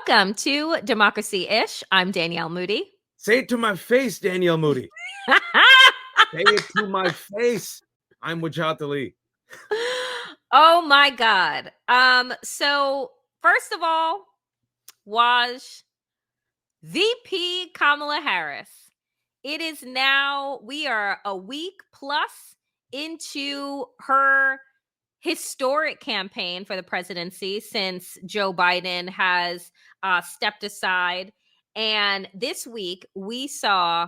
Welcome to Democracy-ish. I'm Danielle Moodie. Say it to my face, Danielle Moodie. Say it to my face. I'm Wajahat. Oh my God. So first of all, Waj, VP Kamala Harris. It is now, we are a week plus into her historic campaign for the presidency since Joe Biden has stepped aside. And this week we saw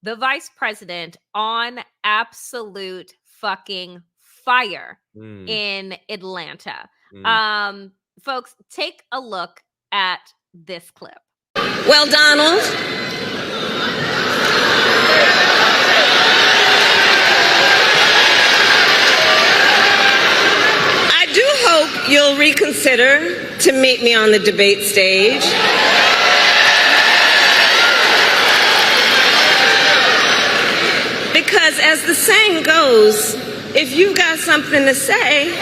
the vice president on absolute fucking fire in Atlanta. Folks, take a look at this clip. Well, Donald, I do hope you'll reconsider to meet me on the debate stage. Because as the saying goes, if you've got something to say, say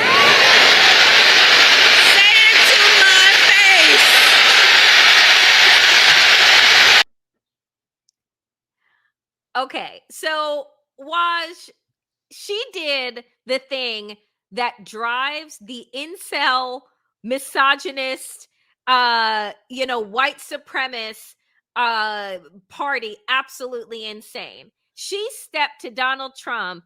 it to my face. Okay, so Waj, she did the thing that drives the incel, misogynist, white supremacist party absolutely insane. She stepped to Donald Trump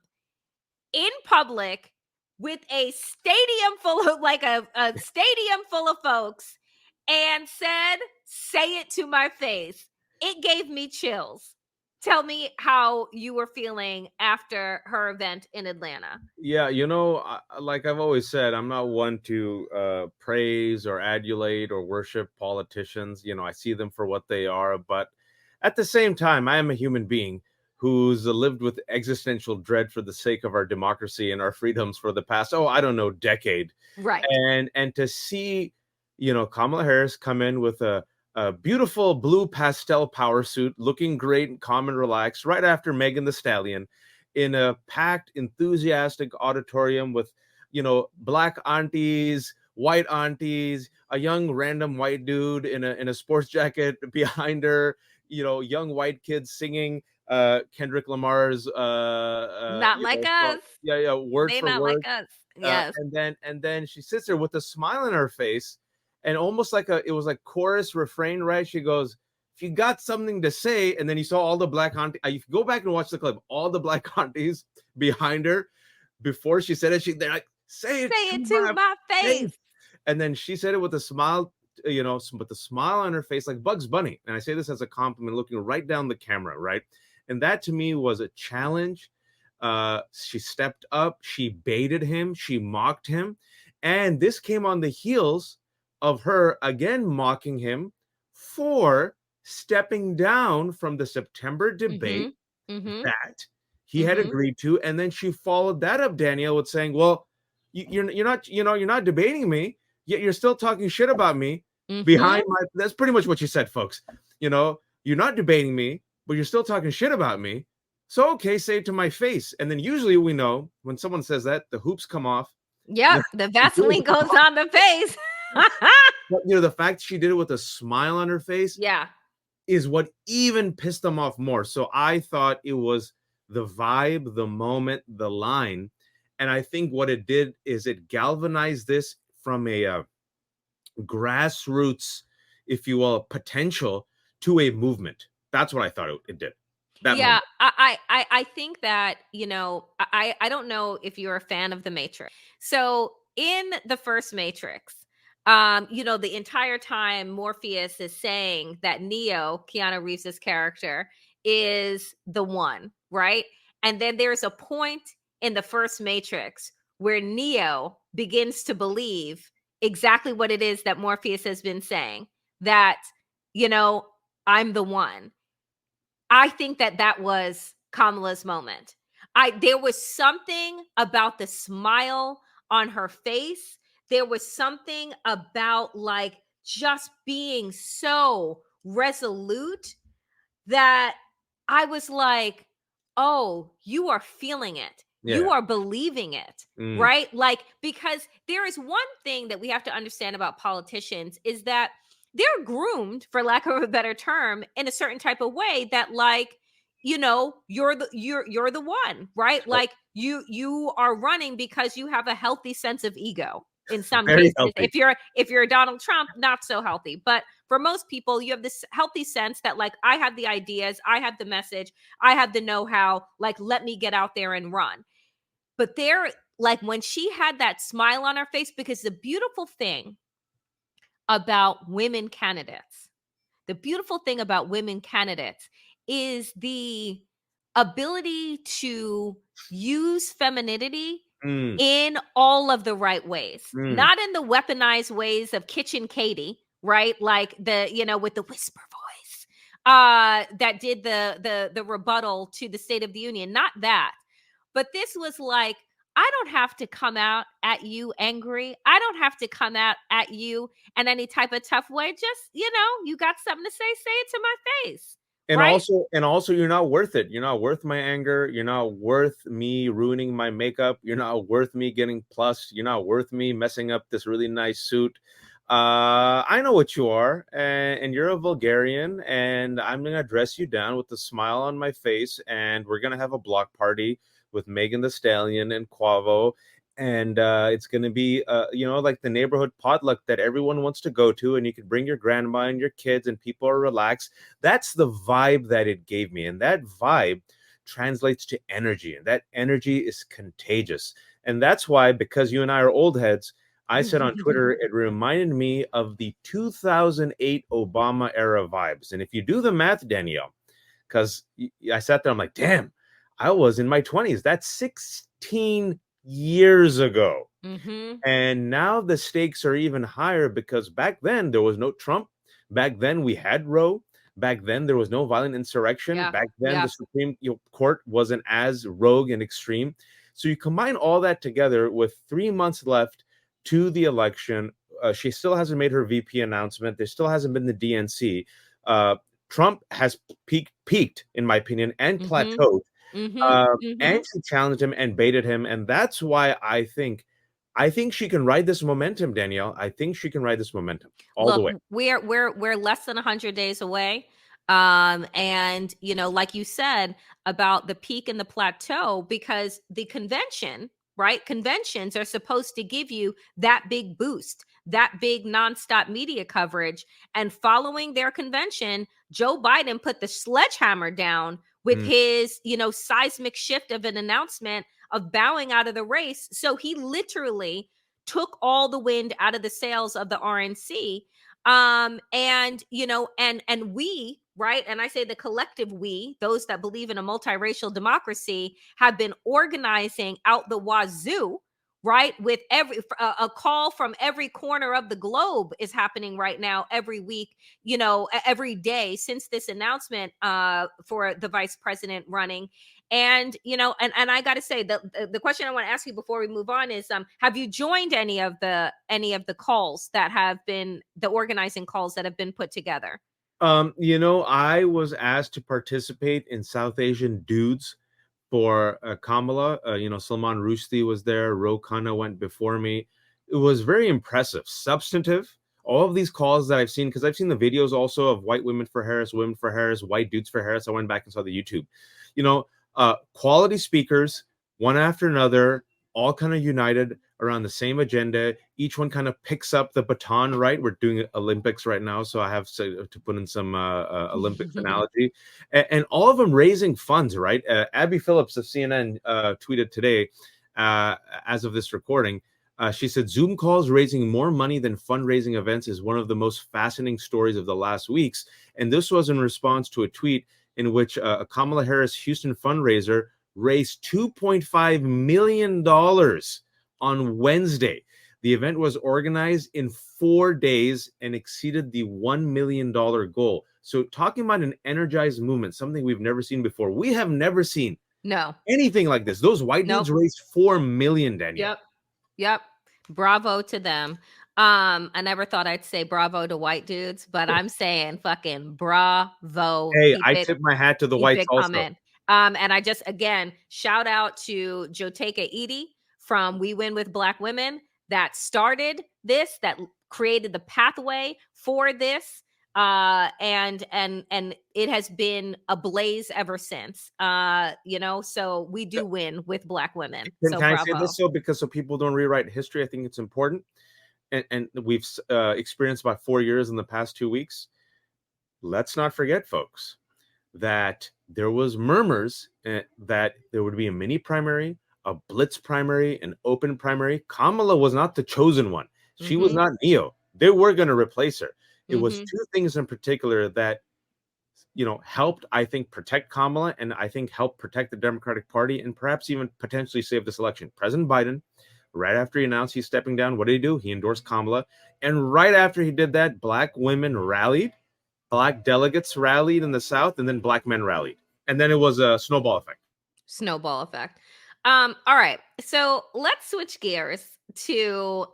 in public with a stadium full of a stadium full of folks and said, "Say it to my face." It gave me chills. Tell me how you were feeling after her event in Atlanta. Yeah, like I've always said, I'm not one to praise or adulate or worship politicians. I see them for what they are. But at the same time, I am a human being who's lived with existential dread for the sake of our democracy and our freedoms for the past, decade. Right. And to see, Kamala Harris come in with a beautiful blue pastel power suit, looking great and calm and relaxed, right after Megan Thee Stallion, in a packed, enthusiastic auditorium with, black aunties, white aunties, a young random white dude in a sports jacket behind her, young white kids singing Kendrick Lamar's Not like us. word They for not word. like us. Yes. And then she sits there with a smile on her face, and almost like it was like chorus refrain, right? She goes, "If you got something to say," and then you saw all the black aunties. If you go back and watch the clip, all the black aunties behind her before she said it, they're like, "Say it to my face." And then she said it with a smile, with a smile on her face, like Bugs Bunny. And I say this as a compliment, looking right down the camera, right? And that to me was a challenge. She stepped up, she baited him, she mocked him. And this came on the heels of her again mocking him for stepping down from the September debate that he had agreed to. And then she followed that up, Danielle, with saying, "Well, you're not debating me, yet you're still talking shit about me behind my." That's pretty much what she said, folks. You're not debating me, but you're still talking shit about me. So, okay, say it to my face. And then usually we know when someone says that, the hoops come off. Yep, the Vaseline goes on the face. But, the fact she did it with a smile on her face is what even pissed them off more. So I thought it was the vibe, the moment, the line. And I think what it did is it galvanized this from a grassroots, if you will, potential to a movement. That's what I thought it did. I think that, I don't know if you're a fan of The Matrix. So in the first Matrix, the entire time Morpheus is saying that Neo, Keanu Reeves' character, is the one, right? And then there's a point in the first Matrix where Neo begins to believe exactly what it is that Morpheus has been saying, that, I'm the one. I think that was Kamala's moment. There was something about the smile on her face. There was something about just being so resolute that I was like, oh, you are feeling it. Yeah. You are believing it, right? Because there is one thing that we have to understand about politicians is that they're groomed, for lack of a better term, in a certain type of way that, like, you're the one, right? Like, you are running because you have a healthy sense of ego. In some Very cases, healthy. if you're Donald Trump, not so healthy. But for most people, you have this healthy sense that, like, I have the ideas, I have the message, I have the know-how, like, let me get out there and run. But they're like, when she had that smile on her face, because the beautiful thing about women candidates, the beautiful thing about women candidates is the ability to use femininity Mm, in all of the right ways, mm. not in the weaponized ways of Kitchen Katie, right? Like, with the whisper voice that did the rebuttal to the State of the Union, not that. But this was like, I don't have to come out at you angry. I don't have to come out at you in any type of tough way. Just, you got something to say it to my face. And Right? also, you're not worth it. You're not worth my anger. You're not worth me ruining my makeup. You're not worth me getting plus. You're not worth me messing up this really nice suit. I know what you are, and you're a vulgarian, and I'm gonna dress you down with a smile on my face, and we're gonna have a block party with Megan the Stallion and Quavo, and it's gonna be like the neighborhood potluck that everyone wants to go to, and you can bring your grandma and your kids, and people are relaxed. That's the vibe that it gave me, and that vibe translates to energy, and that energy is contagious. And that's why, because you and I are old heads, I said on Twitter, it reminded me of the 2008 Obama era vibes. And if you do the math, Danielle, because I sat there, I'm like, damn, I was in my 20s. That's 16 years ago. Mm-hmm. And now the stakes are even higher, because back then there was no Trump. Back then we had Roe. Back then there was no violent insurrection. Yeah. Back then Yeah. the Supreme Court wasn't as rogue and extreme. So you combine all that together with 3 months left to the election. She still hasn't made her VP announcement. There still hasn't been the DNC. Trump has peaked, in my opinion, and Mm-hmm. plateaued. Mm-hmm. Mm-hmm. And she challenged him and baited him. And that's why I think she can ride this momentum, Danielle. I think she can ride this momentum all the Look, way. we're less than 100 days away. And like you said about the peak and the plateau, because the convention, right? Conventions are supposed to give you that big boost, that big nonstop media coverage. And following their convention, Joe Biden put the sledgehammer down with Mm, his, seismic shift of an announcement of bowing out of the race. So he literally took all the wind out of the sails of the RNC. And we, right, and I say the collective we, those that believe in a multiracial democracy, have been organizing out the wazoo, right, with a call from every corner of the globe is happening right now, every week, every day since this announcement for the vice president running. And and I got to say, the question I want to ask you before we move on is, have you joined any of the calls that have been, the organizing calls that have been put together? I was asked to participate in South Asian Dudes for Kamala. Salman Rushdie was there. Ro Khanna went before me. It was very impressive, substantive. All of these calls that I've seen, because I've seen the videos also of white women for Harris, women for Harris, white dudes for Harris. I went back and saw the YouTube. Quality speakers, one after another, all kind of united around the same agenda. Each one kind of picks up the baton, right? We're doing Olympics right now, so I have to put in some Olympics analogy. And all of them raising funds, right? Abby Phillips of CNN tweeted today, as of this recording, she said, Zoom calls raising more money than fundraising events is one of the most fascinating stories of the last weeks. And this was in response to a tweet in which a Kamala Harris Houston fundraiser raised $2.5 million on Wednesday. The event was organized in 4 days and exceeded the $1 million goal. So talking about an energized movement, something we've never seen before. We have never seen No. anything like this. Those white Nope. dudes raised $4 million, Danielle. Yep. Bravo to them. I never thought I'd say bravo to white dudes, but I'm saying fucking bravo. Hey, I tip my hat to the Keep whites it also. coming. And I just, again, shout out to Joteka Edie from We Win with Black Women that started this, that created the pathway for this. And it has been ablaze ever since. So we do win with Black women. So Can I say bravo. this because so people don't rewrite history? I think it's important, and we've experienced about 4 years in the past 2 weeks. Let's not forget, folks, that there was murmurs that there would be a mini primary, a blitz primary, an open primary. Kamala was not the chosen one. She was not Neo. They were going to replace her. It was two things in particular that helped, I think, protect Kamala, and I think helped protect the Democratic Party, and perhaps even potentially save this election. President Biden, right after he announced he's stepping down, what did he do? He endorsed Kamala. And right after he did that, Black women rallied, Black delegates rallied in the South, and then Black men rallied. And then it was a snowball effect. Snowball effect. All right. So let's switch gears to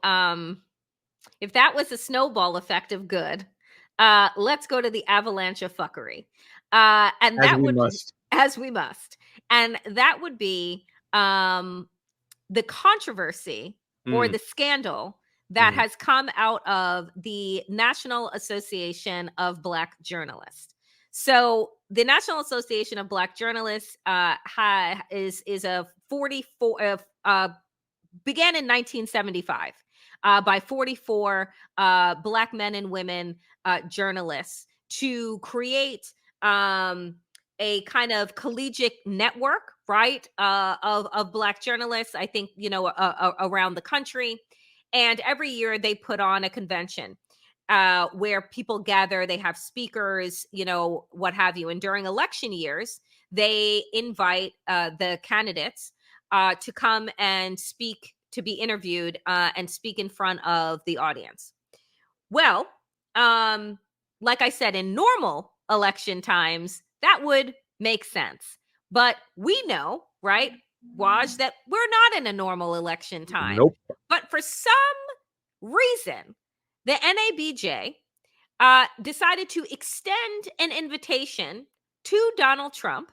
if that was a snowball effect of good, let's go to the avalanche of fuckery. And that as we must. And that would be the controversy or the scandal that has come out of the National Association of Black Journalists. So the National Association of Black Journalists is a 44 began in 1975 by 44 Black men and women journalists to create a kind of collegiate network, right, of Black journalists, I think, around the country. And every year they put on a convention where people gather, they have speakers, what have you. And during election years, they invite the candidates to come and speak, to be interviewed and speak in front of the audience. Well, like I said, in normal election times, that would make sense. But we know, right, Waj, that we're not in a normal election time. Nope. But for some reason, the NABJ decided to extend an invitation to Donald Trump,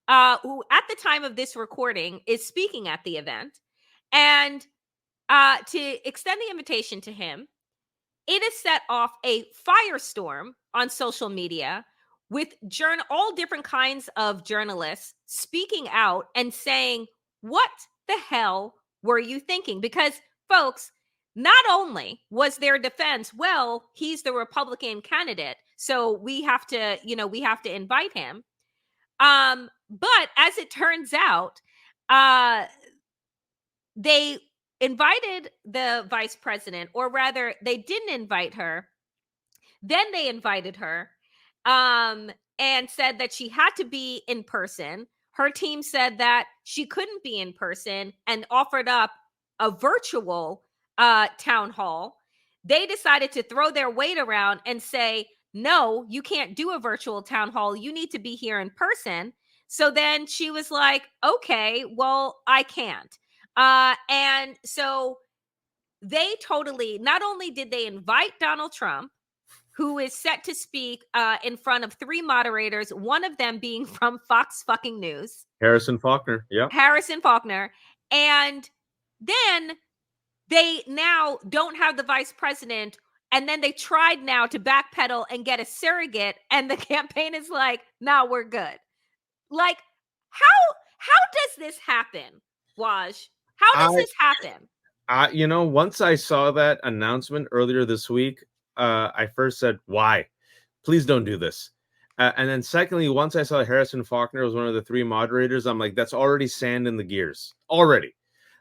who at the time of this recording is speaking at the event, and to extend the invitation to him. It has set off a firestorm on social media with all different kinds of journalists speaking out and saying, what the hell were you thinking? Because, folks, not only was their defense, well, he's the Republican candidate, so we have to invite him. But as it turns out, they invited the vice president, or rather, they didn't invite her. Then they invited her and said that she had to be in person. Her team said that she couldn't be in person and offered up a virtual town hall. They decided to throw their weight around and say, no, you can't do a virtual town hall. You need to be here in person. So then she was like, okay, well, I can't. And so they not only did they invite Donald Trump, who is set to speak in front of 3 moderators, one of them being from Fox fucking News. Harrison Faulkner, yeah. Harrison Faulkner. And then they now don't have the vice president, and then they tried now to backpedal and get a surrogate, and the campaign is like, no, we're good. Like, how does this happen, Waj? How does this happen? Once I saw that announcement earlier this week, I first said, why? Please don't do this. And then secondly, once I saw Harrison Faulkner was one of the 3 moderators, I'm like, that's already sand in the gears already.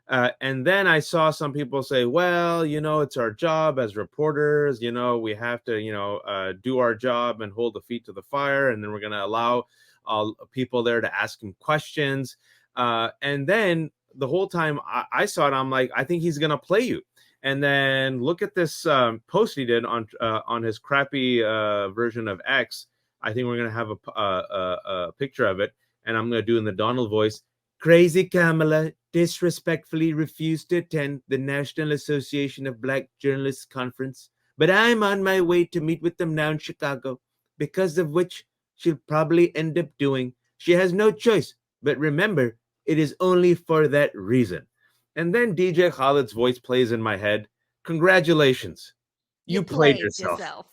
And then I saw some people say, well, it's our job as reporters, we have to, do our job and hold the feet to the fire. And then we're going to allow people there to ask him questions. And then the whole time I saw it, I'm like, I think he's going to play you. And then look at this post he did on his crappy version of X. I think we're going to have a picture of it. And I'm going to do in the Donald voice. Crazy Kamala disrespectfully refused to attend the National Association of Black Journalists Conference. But I'm on my way to meet with them now in Chicago, because of which she'll probably end up doing. She has no choice. But remember, it is only for that reason. And then DJ Khaled's voice plays in my head. Congratulations. You played yourself.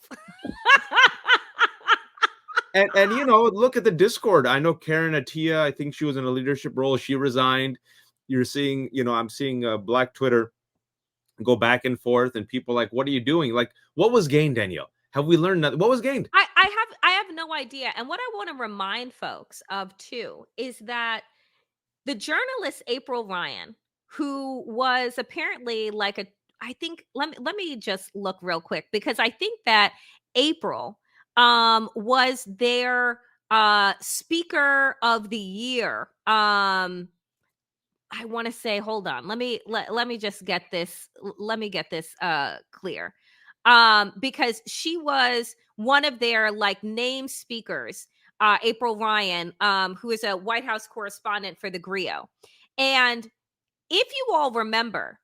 And look at the Discord. I know Karen Atia, I think she was in a leadership role. She resigned. You're seeing, I'm seeing Black Twitter go back and forth, and people like, what are you doing? Like, what was gained, Danielle? Have we learned nothing? What was gained? I have no idea. And what I want to remind folks of too is that the journalist April Ryan, who was apparently like I think let me just look real quick, because I think that April was their speaker of the year. I want to say, hold on, let me just get this, let me get this clear. Because she was one of their like named speakers, April Ryan, who is a White House correspondent for the Griot. And if you all remember,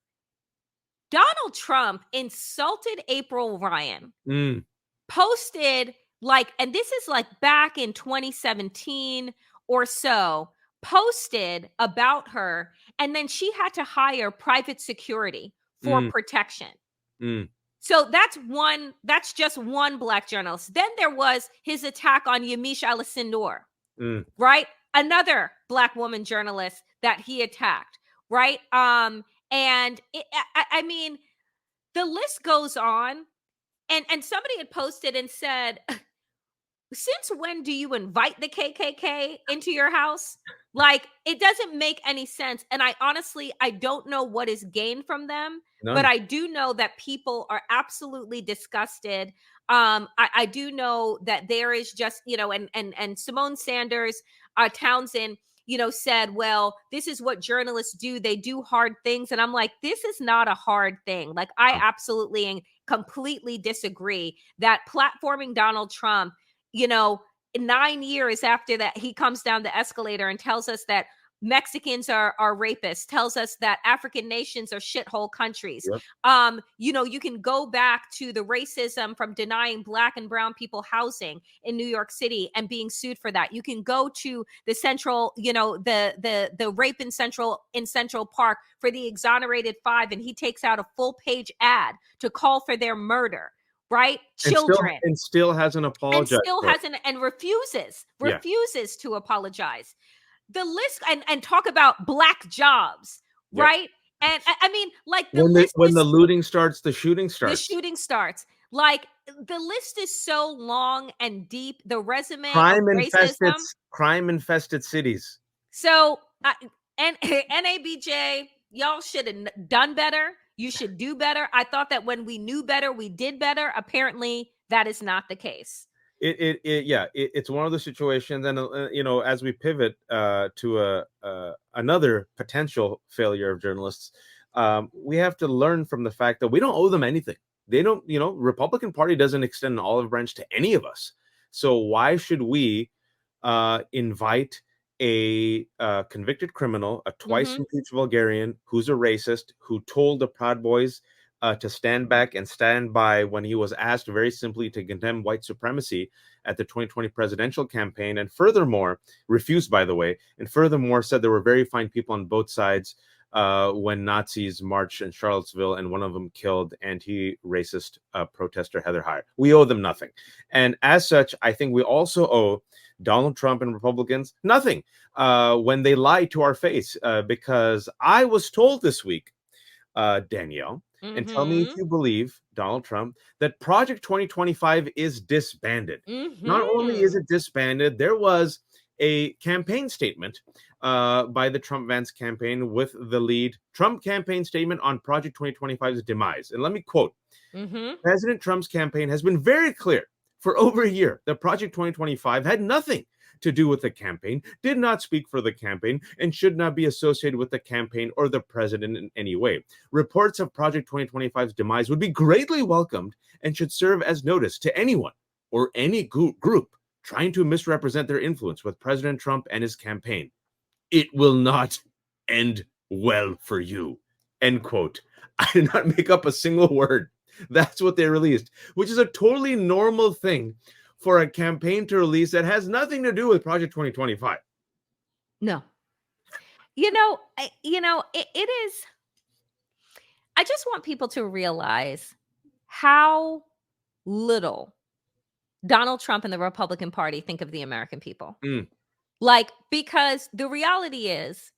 Donald Trump insulted April Ryan, posted like, and this is like back in 2017 or so, posted about her, and then she had to hire private security for protection. So that's just one Black journalist. Then there was his attack on Yamiche Alcindor, right? Another Black woman journalist that he attacked, right? And I mean, the list goes on. And somebody had posted and said, since when do you invite the KKK into your house? Like, it doesn't make any sense. And I don't know what is gained from them. None. But I do know that people are absolutely disgusted. I do know that there is just, and Simone Sanders, Townsend, said, well, this is what journalists do. They do hard things. And I'm like, this is not a hard thing. Like, I absolutely and completely disagree that platforming Donald Trump, 9 years after that, he comes down the escalator and tells us that Mexicans are rapists, tells us that African nations are shithole countries. Yep. You can go back to the racism from denying Black and brown people housing in New York City and being sued for that. You can go to the central, the rape in Central Park for the exonerated five, and he takes out a full page ad to call for their murder. Right? Children. And still hasn't apologized. And refuses to apologize. The list and talk about Black jobs, yep. Right? And I mean, like when the looting starts, the shooting starts. The shooting starts. Like, the list is so long and deep. The resume, crime infested cities. So, NABJ, y'all should have done better. You should do better. I thought that when we knew better, we did better. Apparently, that is not the case. It's one of the situations, and as we pivot to another potential failure of journalists, we have to learn from the fact that we don't owe them anything. They don't, Republican Party doesn't extend an olive branch to any of us. So why should we invite a convicted criminal, a twice impeached Bulgarian who's a racist, who told the Proud Boys to stand back and stand by when he was asked very simply to condemn white supremacy at the 2020 presidential campaign, and furthermore, refused, by the way, and furthermore said there were very fine people on both sides when Nazis marched in Charlottesville, and one of them killed anti-racist protester Heather Heyer. We owe them nothing. And as such, I think we also owe Donald Trump and Republicans nothing when they lie to our face, because I was told this week, Danielle, and tell me if you believe, Donald Trump, that Project 2025 is disbanded. Not only is it disbanded, there was a campaign statement by the Trump-Vance campaign with the lead Trump campaign statement on Project 2025's demise. And let me quote, President Trump's campaign has been very clear for over a year that Project 2025 had nothing to do with the campaign, did not speak for the campaign, and should not be associated with the campaign or the president in any way. Reports of Project 2025's demise would be greatly welcomed and should serve as notice to anyone or any group trying to misrepresent their influence with President Trump and his campaign. It will not end well for you. End quote. I did not make up a single word. That's what they released, which is a totally normal thing for a campaign to release that has nothing to do with Project 2025. No. It is. I just want people to realize how little Donald Trump and the Republican Party think of the American people. Mm. Like, because the reality is,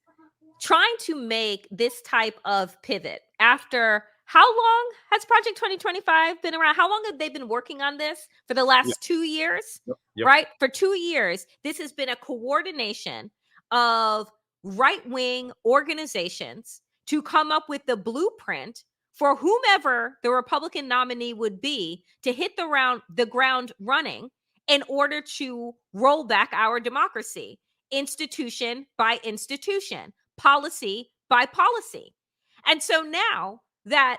trying to make this type of pivot after how long has Project 2025 been around? How long have they been working on this? For the last 2 years, Yep. right? For 2 years, this has been a coordination of right-wing organizations to come up with the blueprint for whomever the Republican nominee would be to hit the ground running in order to roll back our democracy, institution by institution, policy by policy. And so now that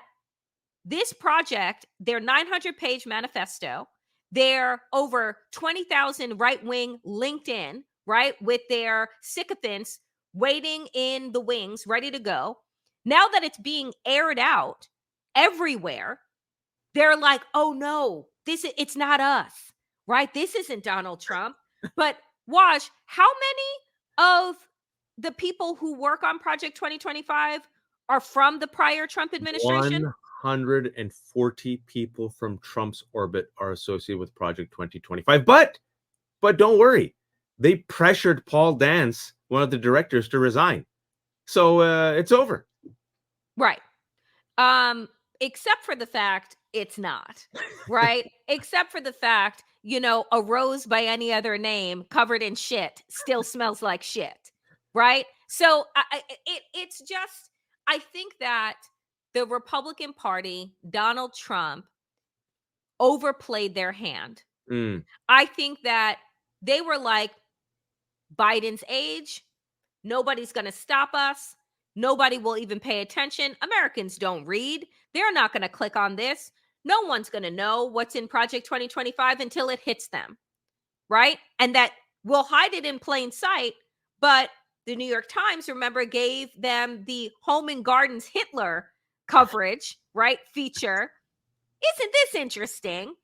this project, their 900-page manifesto, their over 20,000 right-wing LinkedIn, right, with their sycophants waiting in the wings, ready to go, now that it's being aired out everywhere, they're like, oh no, it's not us, right? This isn't Donald Trump. But Waj, how many of the people who work on Project 2025 are from the prior Trump administration? 140 people from Trump's orbit are associated with Project 2025. But don't worry, they pressured Paul Dance, one of the directors, to resign. So it's over. Right. Except for the fact it's not, right? Except for the fact, a rose by any other name covered in shit still smells like shit, right? So it's just, I think that the Republican Party, Donald Trump, overplayed their hand. Mm. I think that they were like, Biden's age, nobody's going to stop us. Nobody will even pay attention. Americans don't read. They're not going to click on this. No one's going to know what's in Project 2025 until it hits them, right? And that we'll hide it in plain sight. But the New York Times, remember, gave them the Home and Gardens Hitler coverage, right? Feature. Isn't this interesting?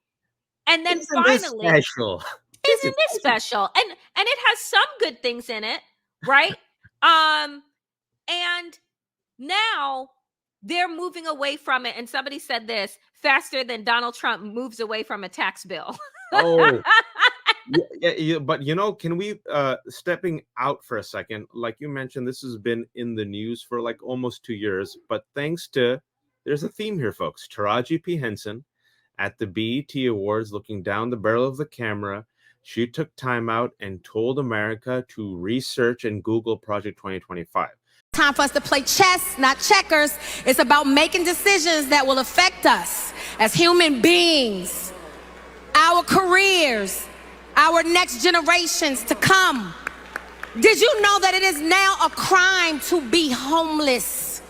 And then Isn't finally, this special? Isn't this special? And it has some good things in it, right? And now they're moving away from it. And somebody said this, faster than Donald Trump moves away from a tax bill. Oh, yeah, but can we stepping out for a second? Like you mentioned, this has been in the news for like almost 2 years. But there's a theme here, folks. Taraji P. Henson at the BET Awards, looking down the barrel of the camera, she took time out and told America to research and Google Project 2025. Time for us to play chess, not checkers. It's about making decisions that will affect us as human beings, our careers, our next generations to come. Did you know that it is now a crime to be homeless?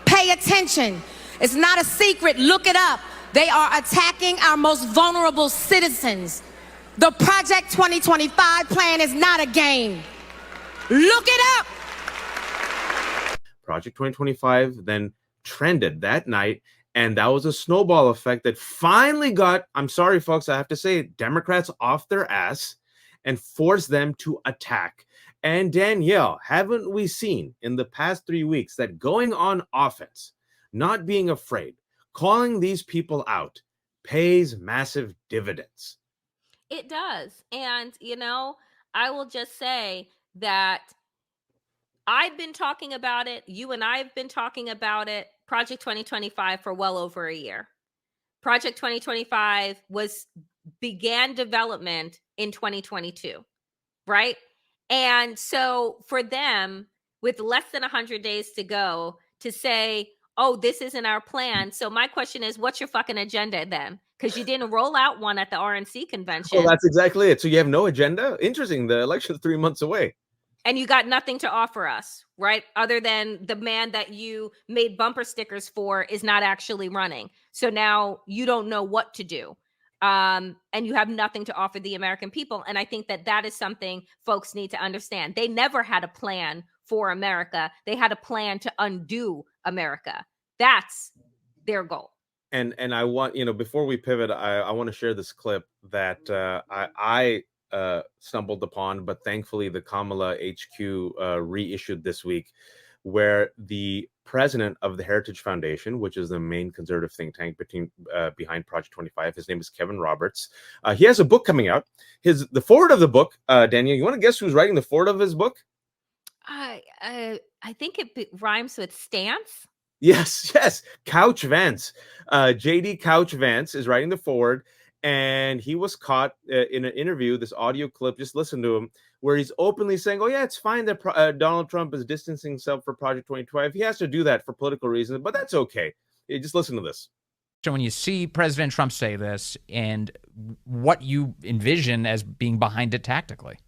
Pay attention. It's not a secret. Look it up. They are attacking our most vulnerable citizens. The Project 2025 plan is not a game. Look it up. Project 2025 then trended that night, and that was a snowball effect that finally got, I'm sorry, folks, I have to say, Democrats off their ass and forced them to attack. And Danielle, haven't we seen in the past 3 weeks that going on offense, not being afraid, calling these people out, pays massive dividends? It does. And, I will just say that I've been talking about it. You and I have been talking about it. Project 2025 for well over a year. Project 2025 began development in 2022, right? And so for them, with less than 100 days to go, to say, oh, this isn't our plan. So my question is, what's your fucking agenda then? Because you didn't roll out one at the RNC convention. Well, that's exactly it. So you have no agenda? Interesting. The election's 3 months away. And you got nothing to offer us, right? Other than the man that you made bumper stickers for is not actually running. So now you don't know what to do. And you have nothing to offer the American people. And I think that is something folks need to understand. They never had a plan for America. They had a plan to undo America. That's their goal. And I want, before we pivot, I want to share this clip that I stumbled upon, but thankfully the Kamala HQ reissued this week, where the president of the Heritage Foundation, which is the main conservative think tank behind Project 25. His name is Kevin Roberts. He has a book coming out. The foreword of the book, Daniel, you want to guess who's writing the foreword of his book? I think it rhymes with stance. Yes. Couch Vance. JD Couch Vance is writing the foreword, and he was caught in an interview, this audio clip, just listen to him, where he's openly saying, oh, yeah, it's fine that Donald Trump is distancing himself for Project 2025. He has to do that for political reasons, but that's okay. Just listen to this. So when you see President Trump say this and what you envision as being behind it tactically?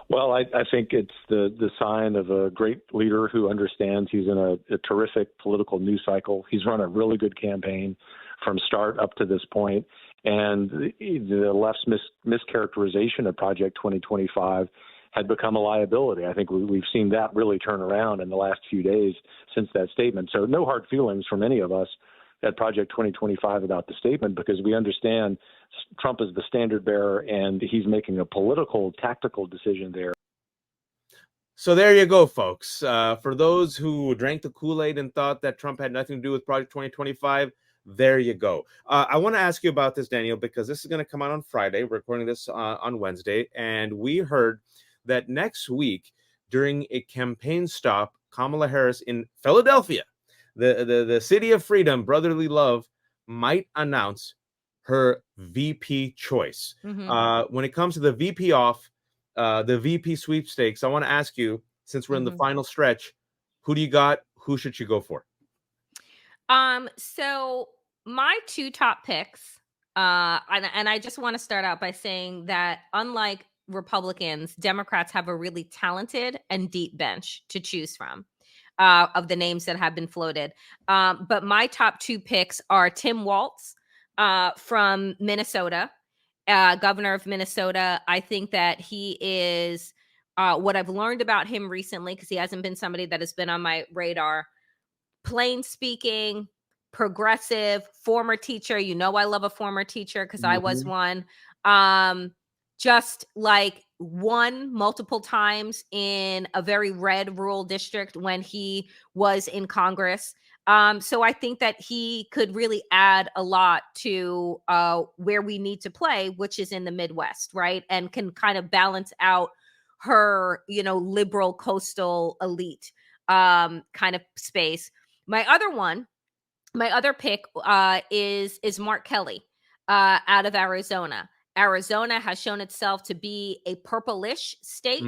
Well, I think it's the sign of a great leader who understands he's in a terrific political news cycle. He's run a really good campaign from start up to this point. And the left's mischaracterization of Project 2025 had become a liability. I think we've seen that really turn around in the last few days since that statement. So no hard feelings from any of us at Project 2025 about the statement, because we understand Trump is the standard bearer and he's making a political, tactical decision there. So there you go, folks. For those who drank the Kool-Aid and thought that Trump had nothing to do with Project 2025, there you go. I want to ask you about this, Daniel, because this is going to come out on Friday. We're recording this on Wednesday, and we heard that next week during a campaign stop, Kamala Harris in Philadelphia, the city of freedom, brotherly love, might announce her VP choice. Mm-hmm. When it comes to the VP the VP sweepstakes, I want to ask you, since we're in the final stretch, who do you got? Who should you go for? So my two top picks, and I just want to start out by saying that unlike Republicans, Democrats have a really talented and deep bench to choose from. Of the names that have been floated. But my top two picks are Tim Walz from Minnesota, governor of Minnesota. I think that he is, what I've learned about him recently, because he hasn't been somebody that has been on my radar, plain speaking, progressive, former teacher. You know I love a former teacher because I was one. Just like won multiple times in a very red rural district when he was in Congress. So I think that he could really add a lot to where we need to play, which is in the Midwest, right? And can kind of balance out her, liberal coastal elite kind of space. My other pick is Mark Kelly out of Arizona. Arizona has shown itself to be a purplish state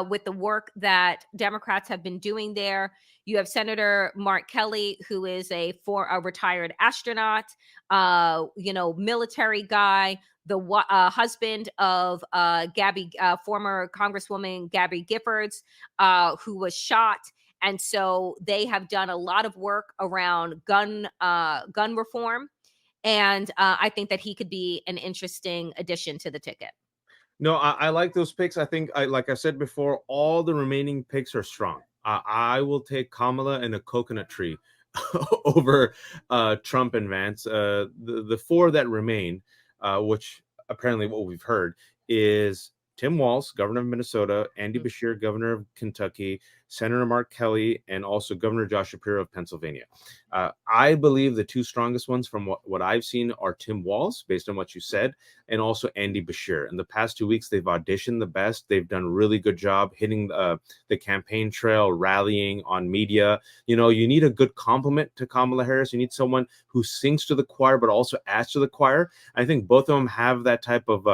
with the work that Democrats have been doing there. You have Senator Mark Kelly, who is a retired astronaut, military guy, the husband of former Congresswoman Gabby Giffords, who was shot. And so they have done a lot of work around gun reform. And I think that he could be an interesting addition to the ticket. No, I like those picks. I think, like I said before, all the remaining picks are strong. I will take Kamala and a coconut tree over Trump and Vance. The four that remain, which apparently what we've heard, is Tim Walz, governor of Minnesota, Andy Beshear, governor of Kentucky, Senator Mark Kelly, and also Governor Josh Shapiro of Pennsylvania. I believe the two strongest ones from what I've seen are Tim Walz, based on what you said, and also Andy Beshear. In the past 2 weeks, they've auditioned the best. They've done a really good job hitting the campaign trail, rallying on media. You need a good compliment to Kamala Harris. You need someone who sings to the choir, but also adds to the choir. I think both of them have that type of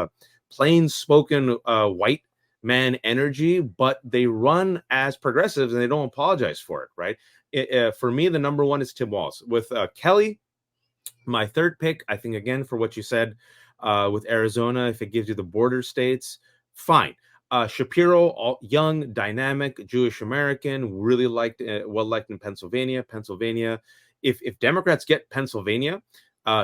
plain spoken white man energy, but they run as progressives and they don't apologize for it, right? For me, the number one is Tim Walz. With Kelly, my third pick, I think, again, for what you said with Arizona, if it gives you the border states, fine. Shapiro, young, dynamic, Jewish American, really well liked in Pennsylvania. If Democrats get Pennsylvania,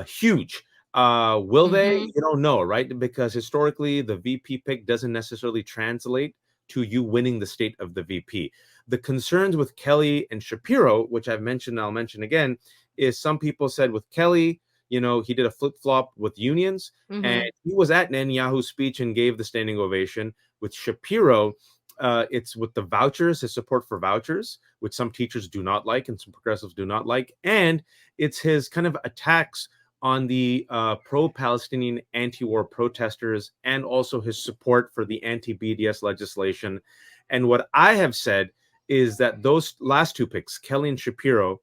huge. Will they? You don't know, right? Because historically, the VP pick doesn't necessarily translate to you winning the state of the VP. The concerns with Kelly and Shapiro, which I've mentioned, and I'll mention again, is some people said with Kelly, he did a flip-flop with unions, and he was at Netanyahu's speech and gave the standing ovation. With Shapiro, it's with the vouchers, his support for vouchers, which some teachers do not like and some progressives do not like, and it's his kind of attacks on the pro-Palestinian anti-war protesters, and also his support for the anti-BDS legislation. And what I have said is that those last two picks, Kelly and Shapiro,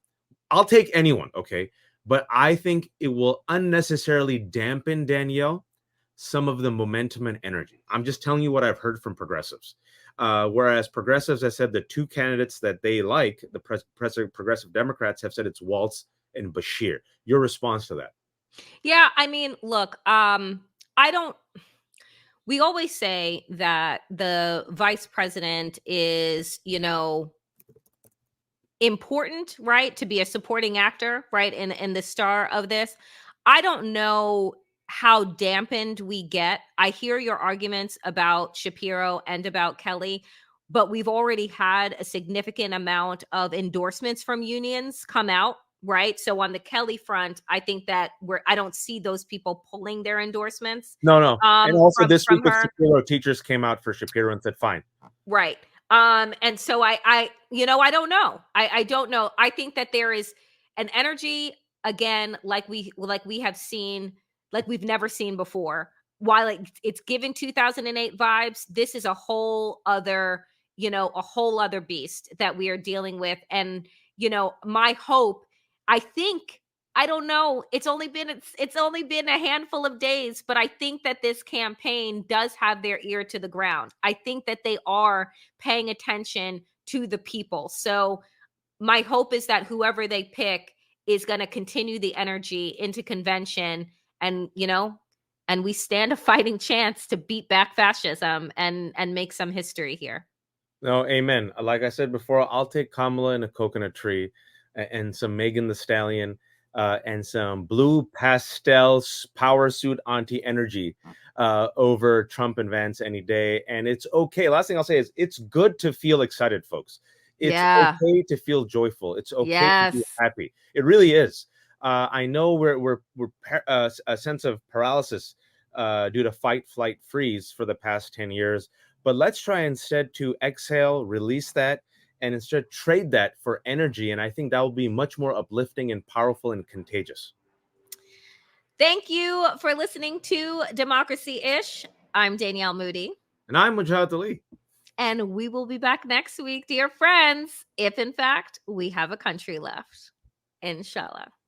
I'll take anyone, okay? But I think it will unnecessarily dampen, Danielle, some of the momentum and energy. I'm just telling you what I've heard from progressives. Whereas progressives, I said the two candidates that they like, the progressive Democrats, have said it's Waltz and Bashir. Your response to that? Yeah, I mean, look, I don't. We always say that the vice president is, important, right, to be a supporting actor, right, in the star of this. I don't know how dampened we get. I hear your arguments about Shapiro and about Kelly, but we've already had a significant amount of endorsements from unions come out, right? So on the Kelly front, I think that I don't see those people pulling their endorsements No. And also this week from with her. Shapiro, teachers came out for Shapiro and said, fine. Right. And so I don't know. I don't know. I think that there is an energy, again, like we have seen, like we've never seen before. While it's given 2008 vibes, this is a whole other, a whole other beast that we are dealing with. And, my hope, I don't know. It's only been a handful of days, but I think that this campaign does have their ear to the ground. I think that they are paying attention to the people. So my hope is that whoever they pick is going to continue the energy into convention, and and we stand a fighting chance to beat back fascism and make some history here. No, amen. Like I said before, I'll take Kamala in a coconut tree and some Megan the Stallion and some blue pastel power suit auntie energy over Trump and Vance any day. And it's okay. Last thing I'll say is it's good to feel excited, folks. It's okay to feel joyful. It's okay to be happy. It really is. I know we're a sense of paralysis due to fight, flight, freeze for the past 10 years. But let's try instead to exhale, release that, and instead trade that for energy. And I think that will be much more uplifting and powerful and contagious. Thank you for listening to Democracy-ish. I'm Danielle Moodie. And I'm Wajahat. And we will be back next week, dear friends, if in fact we have a country left. Inshallah.